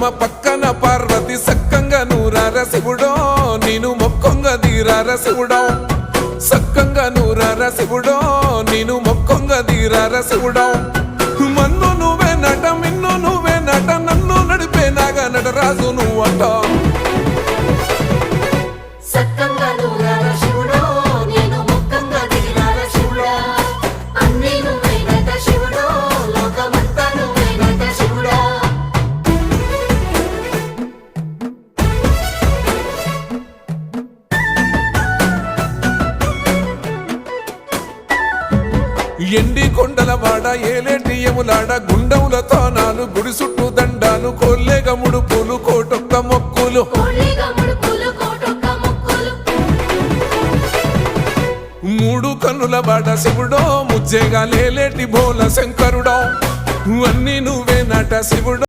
పరశురామ పక్కన పార్వతి సక్కంగా నూరార శివుడో నేను మొక్కంగా తీరార శివుడో సక్కంగా నూరార శివుడో నేను మొక్కంగా తీరార శివుడో మన్ను నువ్వే నట మిన్ను నువ్వే నట నన్ను నడిపే నాగా నటరాజు నువ్వంట ఎండి కొండల వాడ ఏలేటి యములాడ గుండముల తానాలు గుడి చుట్టూ దండాలు కోల్లేగ ముడుపులు కోటొక్క మొక్కులు మూడు కన్నుల వాడ శివుడో ముజ్జేగా లేలేటి బోల శంకరుడో అన్నీ నువ్వే నట శివుడో